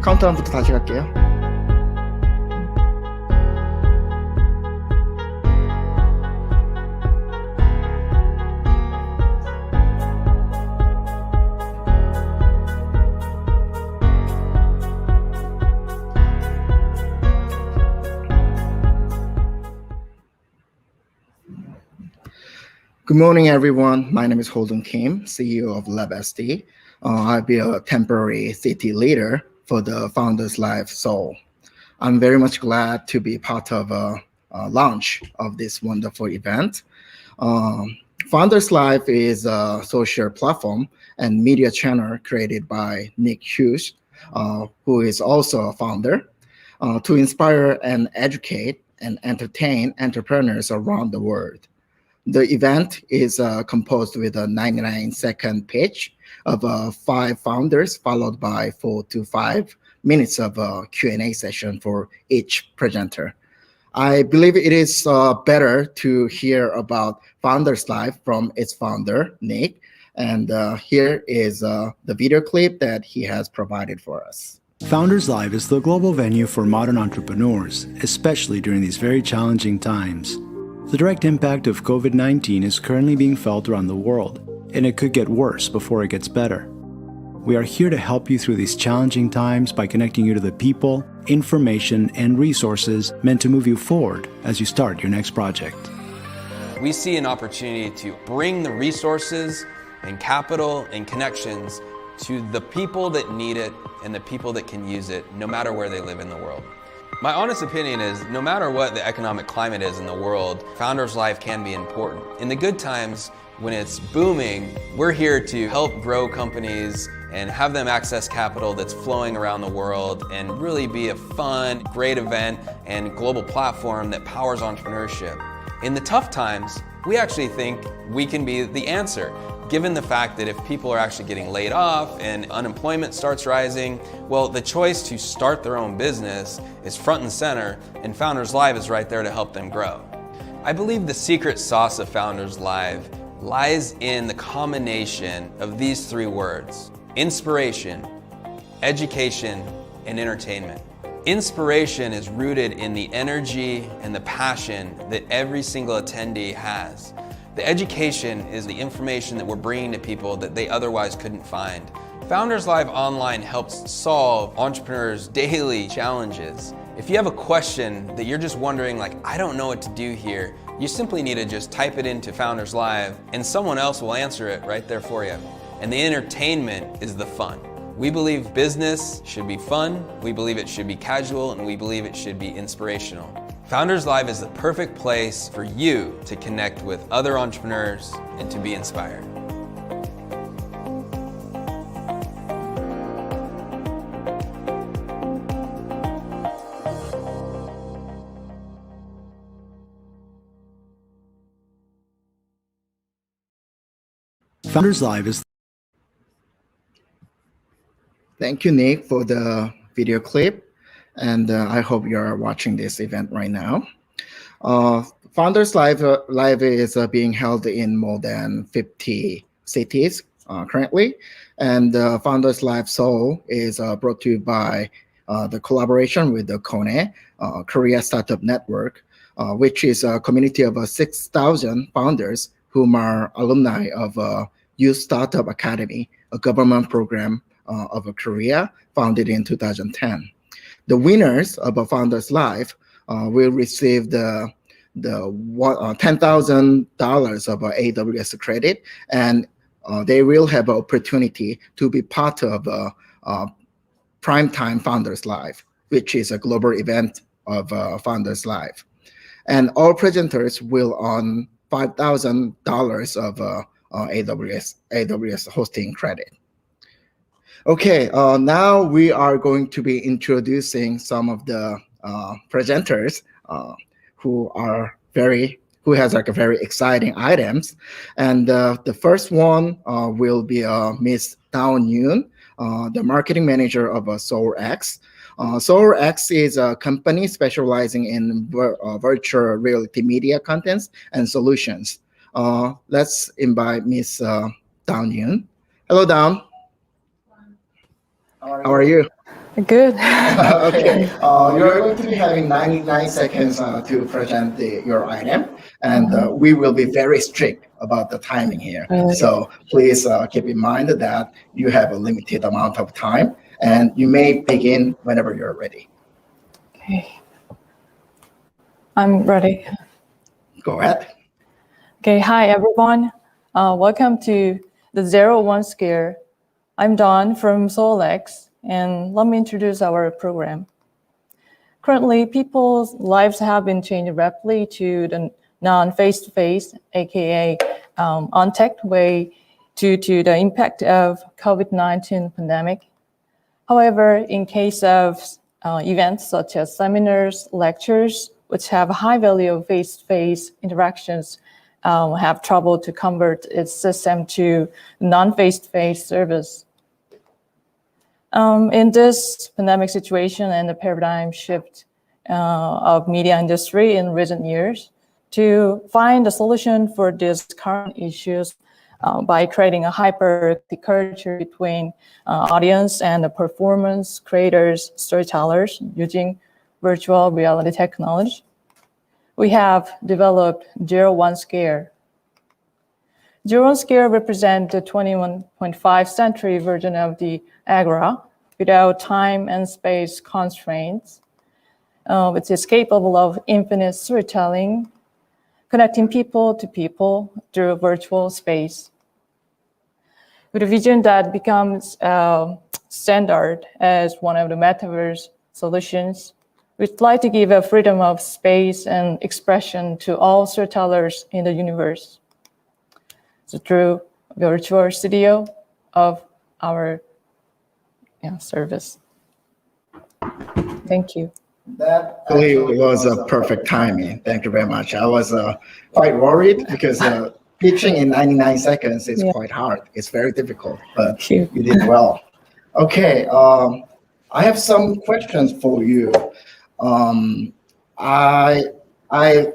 카운트다운부터 다시 갈게요. Good morning, everyone. My name is Holden Kim, CEO of LabSD. I'll be a temporary city leader for the Founders Live Seoul. I'm very much glad to be part of a launch of this wonderful event. Founders Live is a social platform and media channel created by Nick Hughes, who is also a founder, to inspire and educate and entertain entrepreneurs around the world. The event is composed with a 99-second pitch of 5 founders, followed by 4 to 5 minutes of a Q&A session for each presenter. I believe it is better to hear about Founders Live from its founder, Nick, and here is the video clip that he has provided for us. Founders Live is the global venue for modern entrepreneurs, especially during these very challenging times. The direct impact of COVID-19 is currently being felt around the world, and it could get worse before it gets better. We are here to help you through these challenging times by connecting you to the people, information, and resources meant to move you forward as you start your next project. We see an opportunity to bring the resources and capital and connections to the people that need it and the people that can use it, no matter where they live in the world. My honest opinion is, no matter what the economic climate is in the world, Founders Live can be important. In the good times, when it's booming, we're here to help grow companies and have them access capital that's flowing around the world and really be a fun, great event and global platform that powers entrepreneurship. In the tough times, we actually think we can be the answer, given the fact that if people are actually getting laid off and unemployment starts rising, well, the choice to start their own business is front and center, and Founders Live is right there to help them grow. I believe the secret sauce of Founders Live lies in the combination of these 3 words: inspiration, education, and entertainment. Inspiration is rooted in the energy and the passion that every single attendee has. The education is the information that we're bringing to people that they otherwise couldn't find. Founders Live Online helps solve entrepreneurs' daily challenges. If you have a question that you're just wondering, like, I don't know what to do here, you simply need to just type it into Founders Live and someone else will answer it right there for you. And the entertainment is the fun. We believe business should be fun, we believe it should be casual, and we believe it should be inspirational. Founders Live is the perfect place for you to connect with other entrepreneurs and to be inspired. Founders Live is... Thank you, Nick, for the video clip. And I hope you're watching this event right now. Founders Live is being held in more than 50 cities currently. And Founders Live Seoul is brought to you by the collaboration with the KONE, Korea Startup Network, which is a community of 6,000 founders whom are alumni of Youth Startup Academy, a government program of Korea founded in 2010. The winners of a Founders Live will receive the $10,000 of AWS credit, and they will have an opportunity to be part of Primetime Founders Live, which is a global event of Founders Live. And all presenters will earn $5,000 of AWS hosting credit. Okay, now we are going to be introducing some of the presenters who has like a very exciting items. And the first one will be Miss Dawn Yoon, the marketing manager of SoulX. SoulX is a company specializing in virtual reality media contents and solutions. Let's invite Miss Dawn Yoon. Hello, Dawn. How are you? Good. Okay, you're going to be having 99 seconds to present your item, and we will be very strict about the timing here. So please keep in mind that you have a limited amount of time, and you may begin whenever you're ready. Okay. I'm ready. Go ahead. Okay, hi everyone. Welcome to the 01 Scare. I'm Dawn from Seoul, and let me introduce our program. Currently, people's lives have been changing rapidly to the non-face-to-face, aka untagged way, due to the impact of COVID-19 pandemic. However, in case of events such as seminars, lectures, which have a high value of face-to-face interactions, have trouble to convert its system to non-face-to-face service. In this pandemic situation and the paradigm shift of media industry in recent years, to find a solution for these current issues by creating a hyper culture between audience and the performance creators, storytellers using virtual reality technology, we have developed 01 Scare. 01 Scare represents the 21.5th century version of the Agora without time and space constraints, which is capable of infinite storytelling, connecting people to people through virtual space. With a vision that becomes standard as one of the metaverse solutions, we'd like to give a freedom of space and expression to all storytellers in the universe. So through virtual studio of our service. Thank you. That actually was a perfect timing. Thank you very much. I was quite worried because pitching in 99 seconds is quite hard. It's very difficult, but you did well. Okay, I have some questions for you. I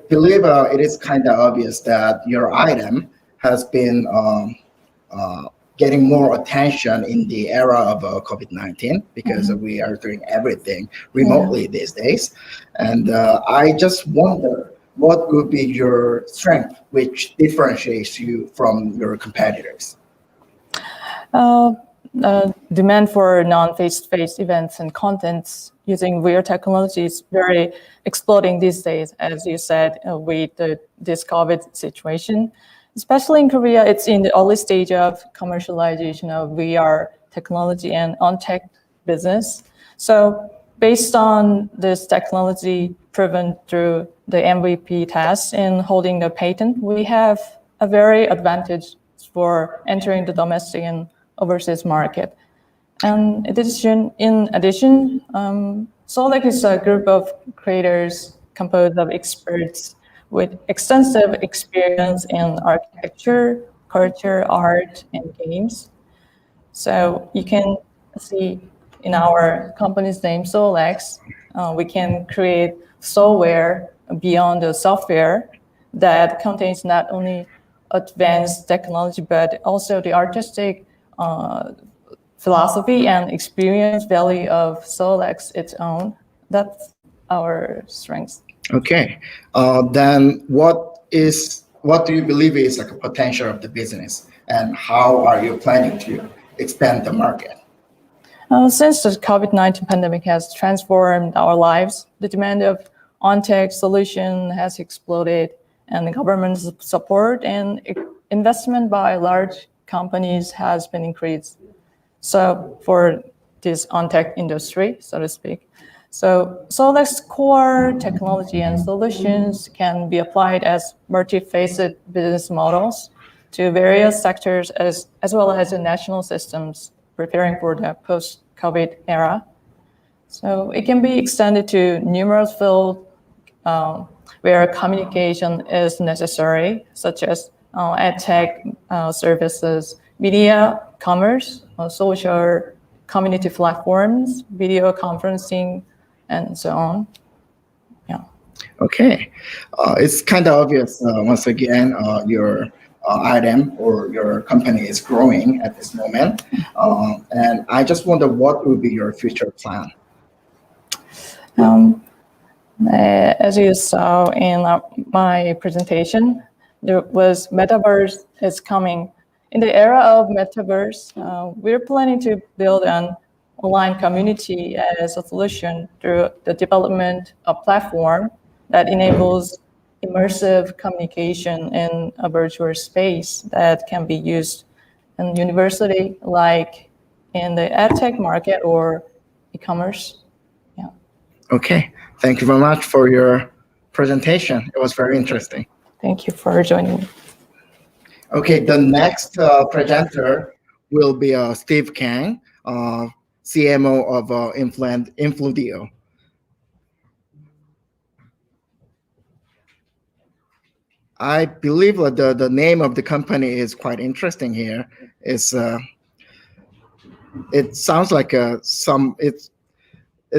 believe it is kind of obvious that your item has been getting more attention in the era of COVID-19 because we are doing everything remotely these days. And I just wonder, what would be your strength which differentiates you from your competitors? Demand for non-face-to-face events and contents using VR technology is very exploding these days, as you said, with this COVID situation. Especially in Korea, it's in the early stage of commercialization of VR technology and on-tech business. So based on this technology proven through the MVP test and holding the patent, we have a very advantage for entering the domestic and overseas market. And in addition, Solec is a group of creators composed of experts with extensive experience in architecture, culture, art, and games. So you can see in our company's name, Solex, we can create software beyond the software that contains not only advanced technology, but also the artistic philosophy and experience value of Solex its own. That's our strength. Okay, then what do you believe is like a potential of the business, and how are you planning to expand the market? Since the COVID-19 pandemic has transformed our lives, the demand of on-tech solution has exploded, and the government's support and investment by large companies has been increased. So for this on-tech industry, so to speak. So Solec's core technology and solutions can be applied as multifaceted business models to various sectors as well as the national systems preparing for the post-COVID era. So it can be extended to numerous fields where communication is necessary, such as edtech services, media, commerce, social community platforms, video conferencing, and so on. Yeah. Okay, it's kind of obvious. Once again, your item or your company is growing at this moment. And I just wonder what will be your future plan? As you saw in my presentation, there was metaverse is coming. In the era of metaverse, we're planning to build an online community as a solution through the development of platform that enables immersive communication in a virtual space that can be used in university, like in the edtech market or e-commerce. Yeah. Okay, thank you very much for your presentation. It was very interesting. Thank you for joining me. Okay, the next presenter will be Steve Kang, CMO of Infludio. I believe the name of the company is quite interesting here. It sounds like it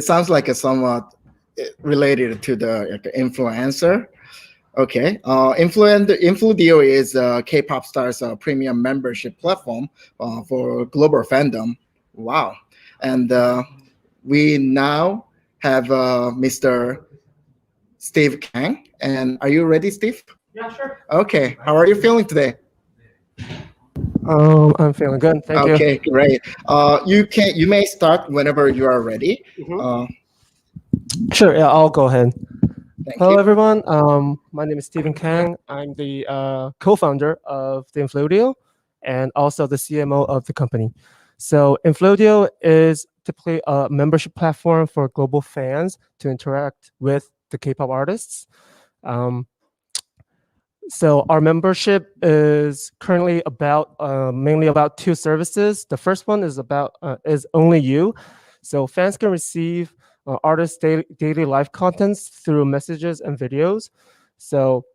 sounds like a somewhat related to the influencer. Okay, Infludio is K-pop stars' premium membership platform for global fandom. Wow, and we now have Mr. Steve Kang. And are you ready, Steve? Yeah, sure. Okay, how are you feeling today? I'm feeling good. Thank you. Okay, great. You may start whenever you are ready. Sure. Yeah, I'll go ahead. Thank Hello, you. everyone. My name is Stephen Kang. I'm the co-founder of the Infludio and also the CMO of the company. So Infludio is typically a membership platform for global fans to interact with the K-pop artists. So our membership is currently about mainly about two services. The first one is about is Only You. So fans can receive artists' daily life contents through messages and videos. So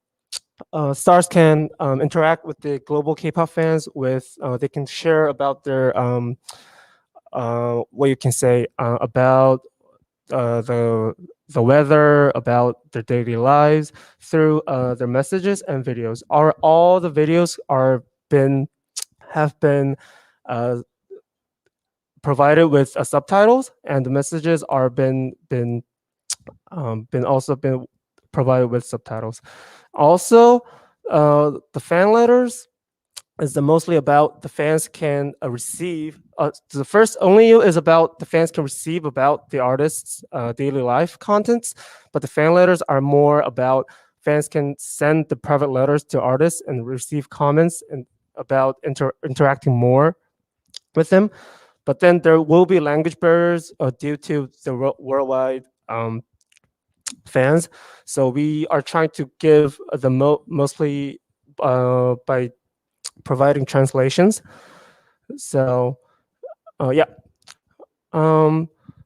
stars can interact with the global K-pop fans. They can share about their what you can say about the weather, about their daily lives through their messages and videos. All the videos have been provided with subtitles, and the messages are been provided with subtitles. Also, the fan letters is mostly about the fans can receive. The first Only You is about the fans can receive about the artist's daily life contents, but the fan letters are more about fans can send the private letters to artists and receive comments and about interacting more with them. But then there will be language barriers due to the worldwide fans. So we are trying to give the mostly by providing translations. So, yeah.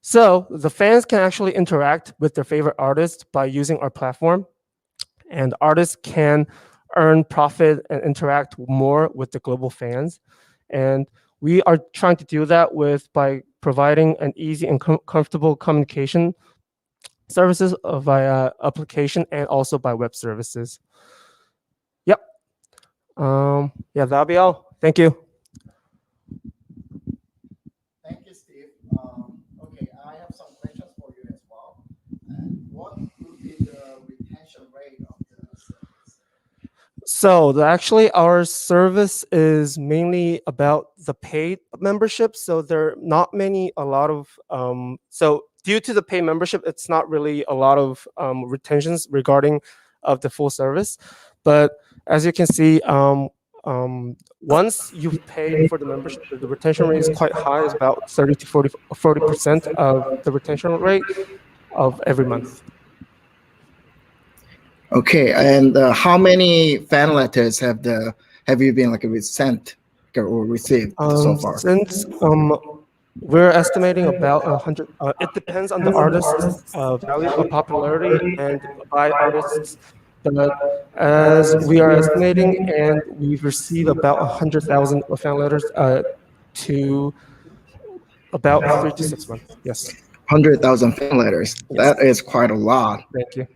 So the fans can actually interact with their favorite artists by using our platform, and artists can earn profit and interact more with the global fans. And we are trying to do that by providing an easy and comfortable communication services via application and also by web services. Yep. Yeah, that'll be all. Thank you. Thank you, Steve. Okay, I have some questions for you as well. What would be the retention rate of the service? So actually, our service is mainly about the paid membership. So there are not a lot of so due to the paid membership, it's not really a lot of retentions regarding of the full service. But as you can see, once you pay for the membership, the retention rate is quite high. It's about 30 to 40% of the retention rate of every month. Okay, and how many fan letters have you been sent or received so far? Since we're estimating about 100. It depends on the artist's value of popularity and by artists. But as we are estimating, and we've received about 100,000 fan letters to about 3 to 6 months. Yes. 100,000 fan letters. Yes. That is quite a lot. Thank you.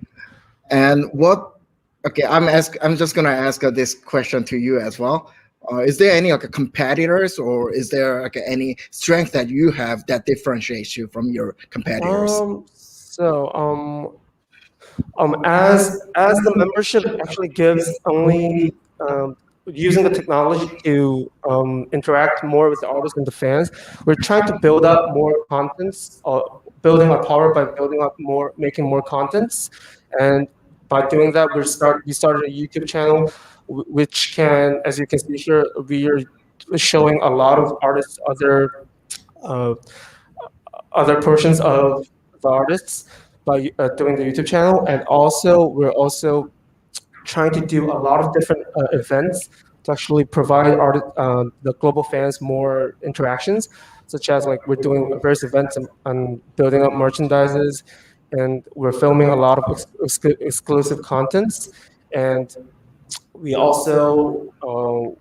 And what Okay, I'm just gonna ask this question to you as well. Is there any like competitors, or is there like any strength that you have that differentiates you from your competitors? So as the membership actually gives only using the technology to interact more with the artists and the fans, we're trying to build up more contents, building our power by building up more, making more contents, and by doing that, we started a YouTube channel, which can, as you can see here, we are showing a lot of artists, uh, other portions of the artists by doing the YouTube channel, and also we're also trying to do a lot of different events to actually provide the global fans more interactions, such as like we're doing various events and building up merchandises, and we're filming a lot of exclusive contents, and we also uh,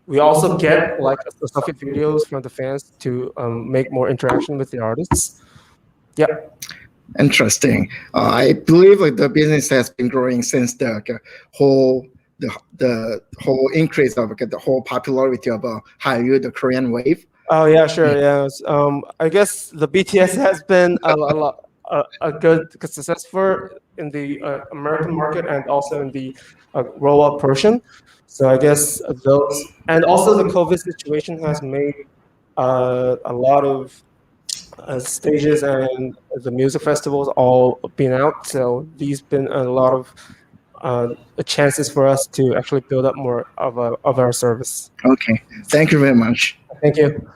we also get like specific videos from the fans to make more interaction with the artists. Yeah. Interesting. I believe like the business has been growing since the whole the whole increase of the whole popularity of Hallyu, the Korean wave. Oh yeah, sure. Yes. I guess the BTS has been a good success for in the American market and also in the roll-up portion. So I guess those, and also the COVID situation has made a lot of stages and the music festivals all been out. So these been a lot of chances for us to actually build up more of our service. Okay, thank you very much. Thank you.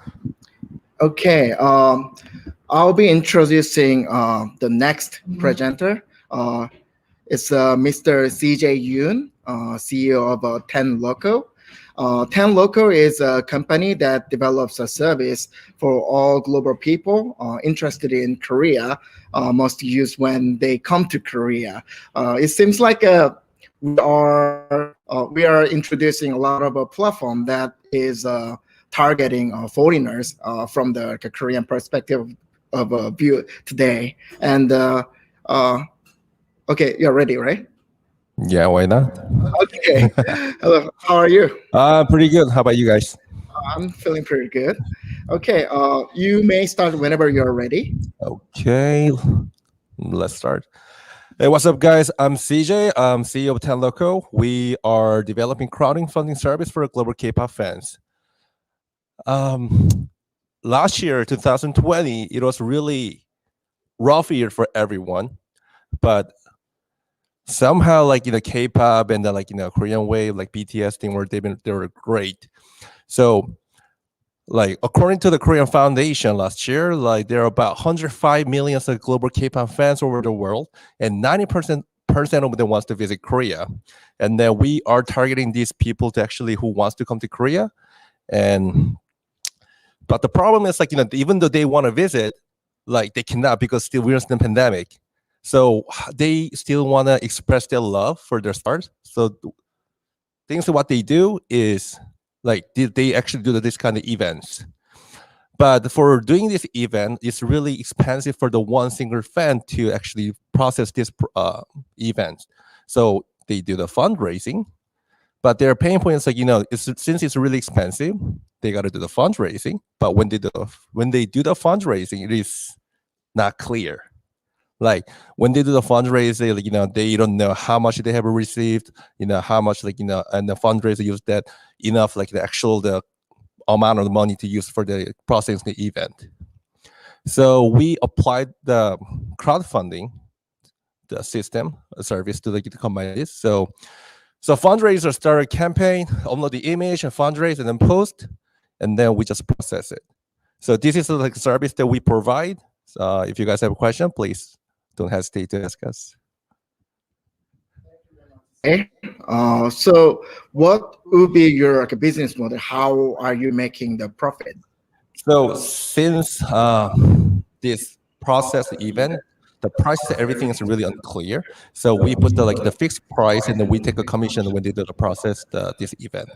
Okay, I'll be introducing the next presenter. It's Mr. CJ Yoon, CEO of Ten Loco. Ten Loco is a company that develops a service for all global people interested in Korea, must use when they come to Korea. It seems like we are introducing a lot of a platform that is targeting foreigners from the Korean perspective of view today. And okay, you're ready, right? Yeah, why not? Okay. Hello, how are you? Pretty good. How about you guys? I'm feeling pretty good. Okay, you may start whenever you're ready. Okay, let's start. Hey, what's up, guys? I'm CJ. I'm CEO of Ten Loco. We are developing crowdfunding service for global K-pop fans. Last year, 2020, it was really rough year for everyone, but somehow, like K-pop and the Korean wave, like BTS thing, they were great. So, like according to the Korean Foundation last year, like there are about 105 million global K-pop fans over the world, and 90% of them wants to visit Korea. And then we are targeting these people to actually who wants to come to Korea, but the problem is even though they want to visit, like they cannot because still we're in the pandemic. So they still want to express their love for their stars. So things what they do is like they actually do this kind of events. But for doing this event, it's really expensive for the one single fan to actually process this event. So they do the fundraising, but their pain point is since it's really expensive, they got to do the fundraising. But when they do the fundraising, it is not clear. Like when they do the fundraising, they don't know how much they have received, how much and the fundraiser use that enough the amount of money to use for the processing the event. So we applied the crowdfunding, the system, a service to combine this. So fundraiser start a campaign, upload the image and fundraise and then post, and then we just process it. So this is the service that we provide. If you guys have a question, please don't hesitate to ask us. Okay. So what would be your business model? How are you making the profit? So since this process event, the prices, everything is really unclear. So we put the fixed price, and then we take a commission when they do the process this event.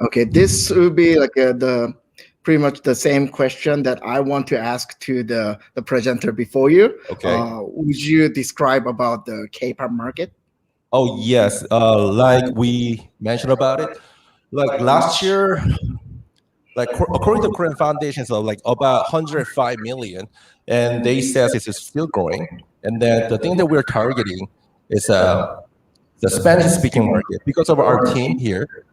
Okay, this would be the pretty much the same question that I want to ask to the presenter before you. Okay. Would you describe about the K-pop market? Oh yes, like we mentioned about it, like last year, like according to Korean Foundation, so like about 105 million, and they says it's still growing. And then the thing that we're targeting is the Spanish-speaking market because of our team here.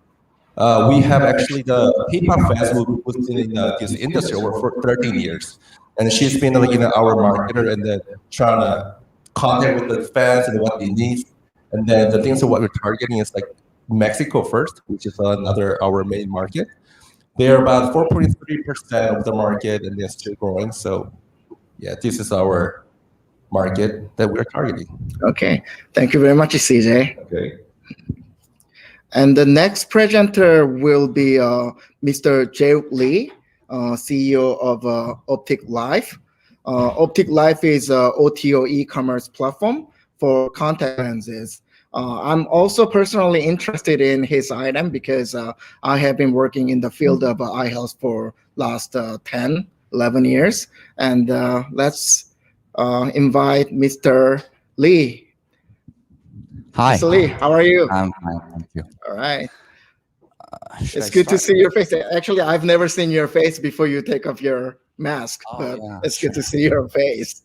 We have actually the K-pop fans who's been in this industry over for 13 years, and she's been like our marketer and then trying to contact with the fans and what they need. And then the things of what we're targeting is like Mexico first, which is another our main market. They're about 4.3% of the market, and they're still growing. So yeah, this is our market that we're targeting. Okay, thank you very much, CJ. Okay. And the next presenter will be Mr. Jae Lee, CEO of Optic Life. Optic Life is a OTO e-commerce platform for contact lenses. I'm also personally interested in his item because I have been working in the field of eye health for last 10, 11 years. And let's invite Mr. Lee. Hi. Mr. Lee, how are you? I'm fine, thank you. All right. Should It's I good to start? see your face. Actually, I've never seen your face before you take off your mask, Oh, but yeah, it's good to sure. see your face.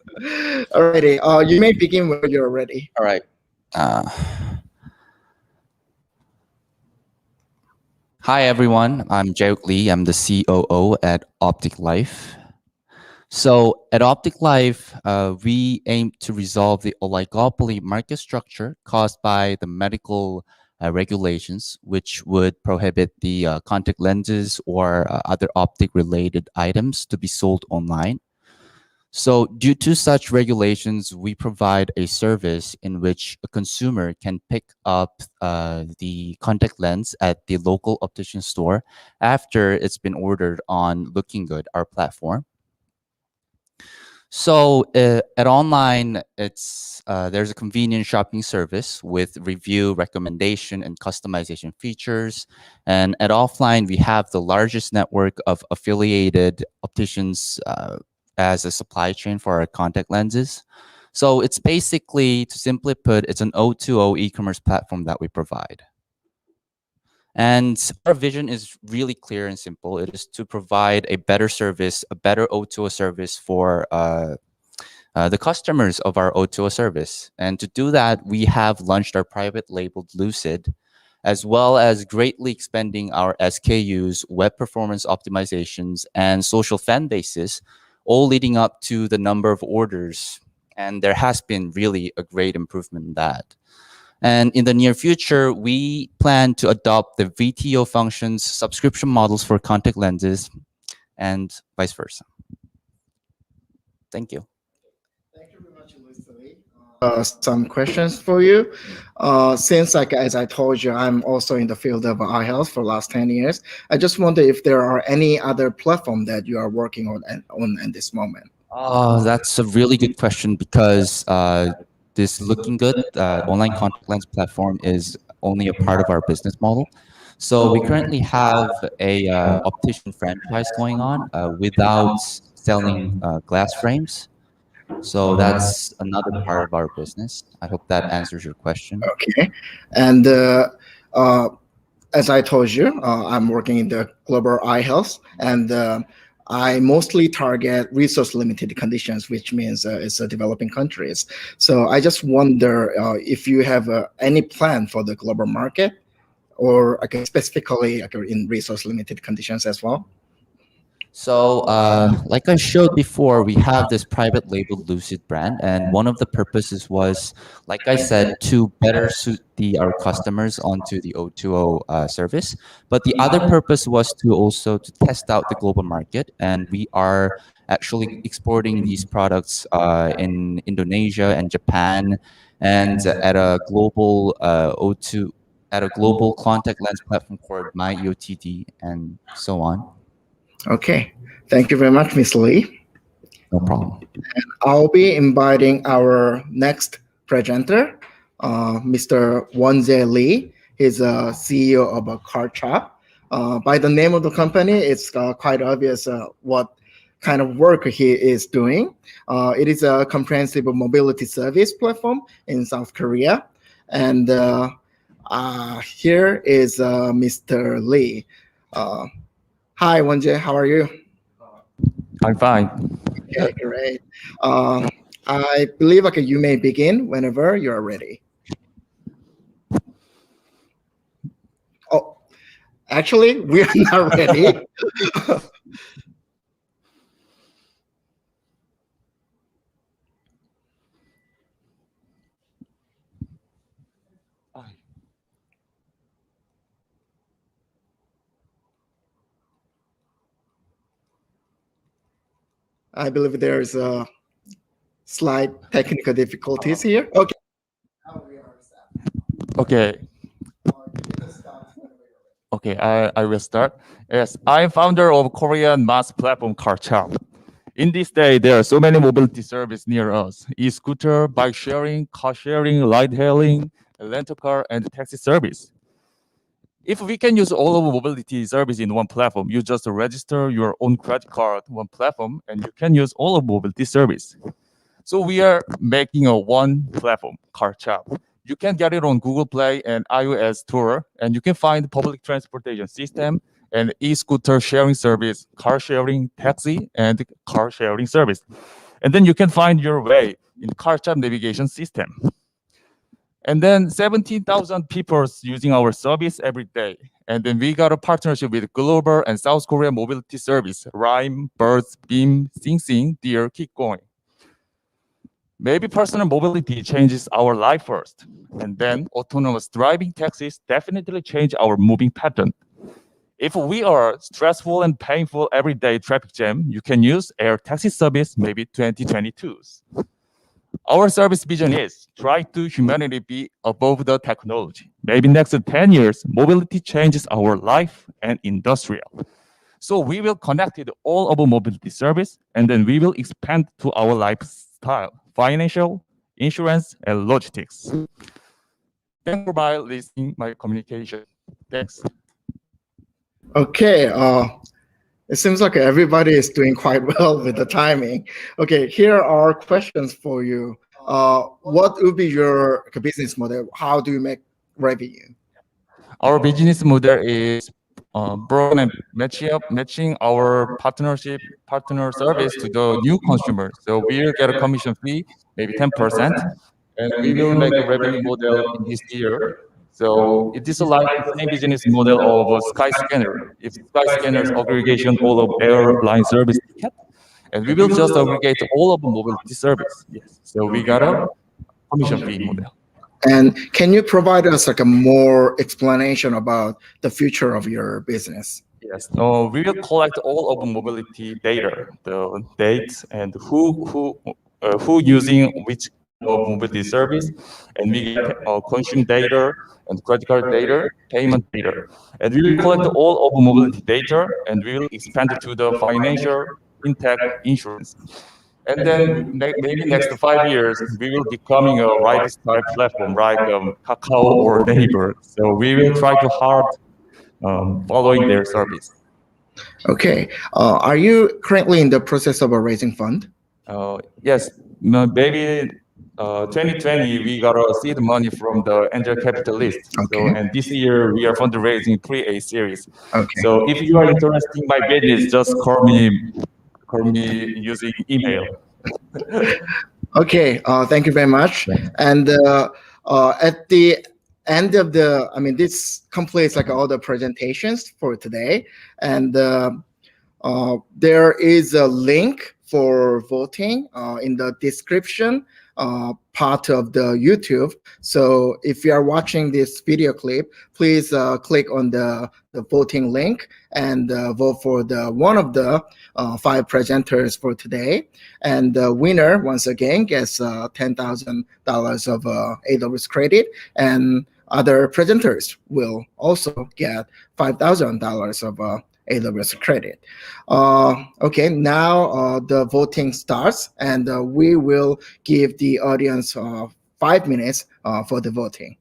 Alrighty, you may begin when you're ready. All right. Hi, everyone. I'm Jae Lee. I'm the COO at Optic Life. So at Optic Life, we aim to resolve the oligopoly market structure caused by the medical regulations, which would prohibit the contact lenses or other optic-related items to be sold online. So due to such regulations, we provide a service in which a consumer can pick up the contact lens at the local optician store after it's been ordered on Looking Good, our platform. So at online, there's a convenient shopping service with review, recommendation, and customization features. And at offline, we have the largest network of affiliated opticians as a supply chain for our contact lenses. So it's basically, to simply put, it's an O2O e-commerce platform that we provide. And our vision is really clear and simple. It is to provide a better service, a better O2O service for the customers of our O2O service. And to do that, we have launched our private labeled Lucid, as well as greatly expanding our SKUs, web performance optimizations, and social fan bases, all leading up to the number of orders. And there has been really a great improvement in that. And in the near future, we plan to adopt the VTO functions, subscription models for contact lenses, and vice versa. Thank you. Thank you very much, Mr. Lee. Some questions for you. Since, like as I told you, I'm also in the field of eye health for the last 10 years. I just wonder if there are any other platform that you are working on at this moment. That's a really good question because this Looking Good online contact lens platform is only a part of our business model. So we currently have a optician franchise going on without selling glass frames. So that's another part of our business. I hope that answers your question. Okay. And as I told you, I'm working in the global eye health, and I mostly target resource-limited conditions, which means it's developing countries. So I just wonder if you have any plan for the global market, or specifically in resource-limited conditions as well. So like I showed before, we have this private labeled Lucid brand, and one of the purposes was, like I said, to better suit our customers onto the O2O service. But the other purpose was to also to test out the global market, and we are actually exporting these products in Indonesia and Japan, and at a global at a global contact lens platform called MyEOTD, and so on. Okay, thank you very much, Ms. Lee. No problem. And I'll be inviting our next presenter, Mr. Wonjae Lee. He's a CEO of a car shop. By the name of the company, it's quite obvious what kind of work he is doing. It is a comprehensive mobility service platform in South Korea. And here is Mr. Lee. Hi, Wonjae, how are you? I'm fine. Okay, great. I believe you may begin whenever you're ready. Oh, actually, we are not ready. I believe there's slight technical difficulties here. Okay. Okay. Okay, I will start. Yes, I'm founder of Korean mass platform CarChop. In this day, there are so many mobility services near us: e-scooter, bike sharing, car sharing, ride hailing, rental car, and taxi service. If we can use all of mobility service in one platform, you just register your own credit card one platform, and you can use all of mobility service. So we are making a one platform, CarChop. You can get it on Google Play and iOS Store, and you can find public transportation system and e-scooter sharing service, car sharing, taxi, and car sharing service. And then you can find your way in CarChop navigation system. And then 17,000 people using our service every day. And then we got a partnership with Global and South Korea mobility service, Rime, Birds, Beam, Sing Sing, Deer, keep going. Maybe personal mobility changes our life first, and then autonomous driving taxis definitely change our moving pattern. If we are stressful and painful everyday traffic jam, you can use air taxi service maybe 2022s. Our service vision is try to humanity be above the technology. Maybe next 10 years, mobility changes our life and industrial. So we will connect it all of mobility service, and then we will expand to our lifestyle, financial, insurance, and logistics. Thanks for my listening, my communication. Thanks. Okay. It seems like everybody is doing quite well with the timing. Okay, here are questions for you. What would be your business model? How do you make revenue? Our business model is broken and matching our partner service to the new consumer. So we'll get a commission fee, maybe 10%, and we will make a revenue model in this year. So it is like the same business model of a Skyscanner. If Skyscanner's aggregation all of airline service ticket, and we will just aggregate all of the mobility service. Yes. So we got a commission fee model. And can you provide us a more explanation about the future of your business? Yes. We will collect all of mobility data, the dates and who using which of mobility service, and we get consume data and credit card data, payment data, and we will collect all of mobility data, and we will expand it to the financial, fintech, insurance. And then maybe next 5 years, we will becoming a lifestyle platform like Kakao or Neighbor. So we will try to hard following their service. Okay. Are you currently in the process of raising fund? Yes, maybe 2020 we got a seed money from the angel capitalist. Okay. So and this year we are fundraising pre-A series. Okay. So if you are interested in my business, just call me using email. Okay, thank you very much. And at the end of this completes all the presentations for today. And there is a link for voting in the description part of the YouTube. So if you are watching this video clip, please click on the voting link and vote for one of the 5 presenters for today. And the winner, once again, gets $10,000 of AWS credit, and other presenters will also get $5,000 of AWS credit. Okay, now the voting starts, and we will give the audience 5 minutes for the voting.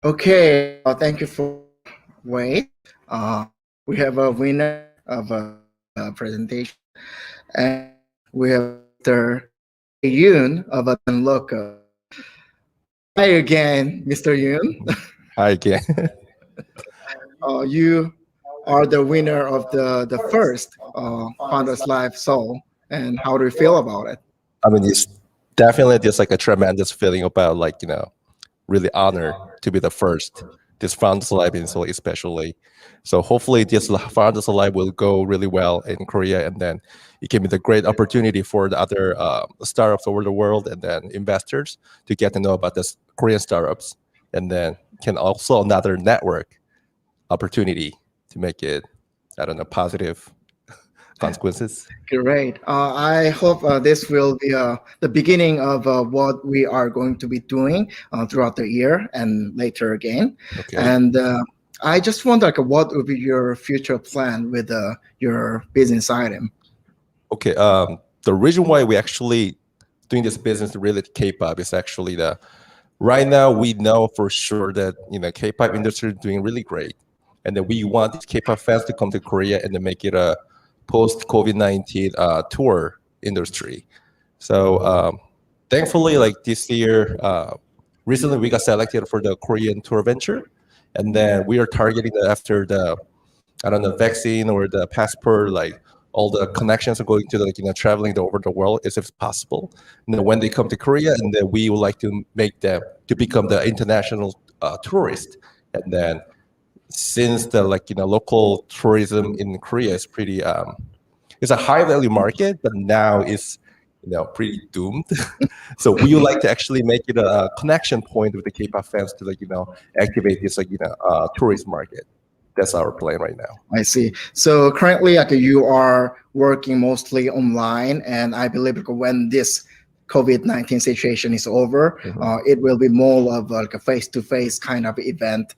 Okay, thank you for wait. We have a winner of a presentation, and we have Mr. Yoon of a local. Hi again, Mr. Yoon. Hi again. You are the winner of the first Founders Live Soul, and how do you feel about it? I mean, it's definitely just like a tremendous feeling about like, really honored to be the first. This Founders Live in Seoul especially. So hopefully this Founders Live will go really well in Korea, and then it can be the great opportunity for the other startups over the world and then investors to get to know about this Korean startups, and then can also another network opportunity to make it, I don't know, positive consequences. Great. I hope this will be the beginning of what we are going to be doing throughout the year and later again. Okay. And I just wonder, like, what would be your future plan with your business item? Okay. The reason why we actually doing this business related to K-pop is actually the right now we know for sure that K-pop industry is doing really great, and that we want these K-pop fans to come to Korea and then make it a post COVID-19 tour industry. So thankfully, like this year, recently we got selected for the Korean tour venture, and then we are targeting that after the, I don't know, vaccine or the passport, like all the connections are going to like traveling over the world as if possible. And then when they come to Korea, and then we would like to make them to become the international tourist. And then since the local tourism in Korea is pretty it's a high value market, but now it's pretty doomed. So we would like to actually make it a connection point with the K-pop fans to activate this tourist market. That's our plan right now. I see. So currently, like, you are working mostly online, and I believe like, when this COVID-19 situation is over, it will be more of like a face-to-face kind of event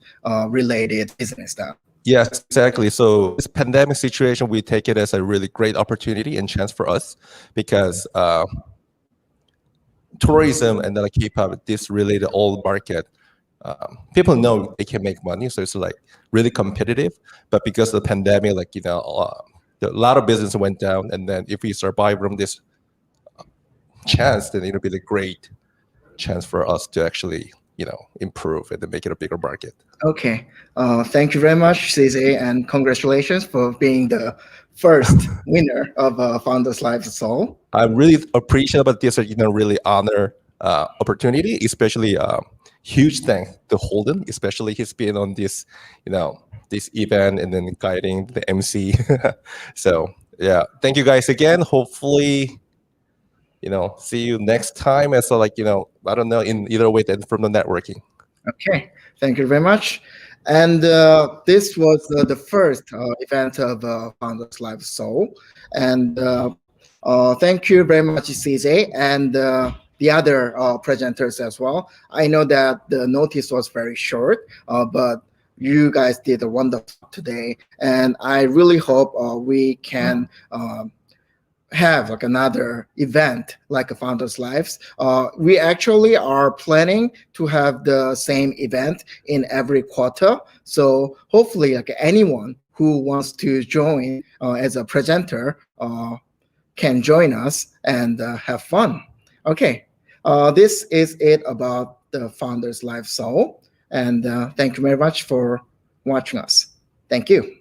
related business now. Yes, exactly. So this pandemic situation, we take it as a really great opportunity and chance for us, because tourism and then K-pop, this related old market, people know they can make money, so it's like really competitive. But because of the pandemic, a lot of business went down, and then if we survive from this chance, then it'll be the great chance for us to actually improve and then make it a bigger market. Okay. Thank you very much, CJ, and congratulations for being the first winner of Founders Live Soul. I'm really appreciative about this, really honor opportunity, especially huge thanks to Holden, especially he's been on this, this event and then guiding the MC. So yeah, thank you guys again. Hopefully, see you next time as I don't know, in either way than from the networking. Okay, thank you very much. And this was the first event of Founders Live Soul. And thank you very much, CJ, and the other presenters as well. I know that the notice was very short, but you guys did a wonderful job today. And I really hope we can have like another event like a Founders Lives. We actually are planning to have the same event in every quarter. So hopefully like anyone who wants to join as a presenter can join us and have fun. Okay, this is it about the Founders Live Soul. And thank you very much for watching us. Thank you.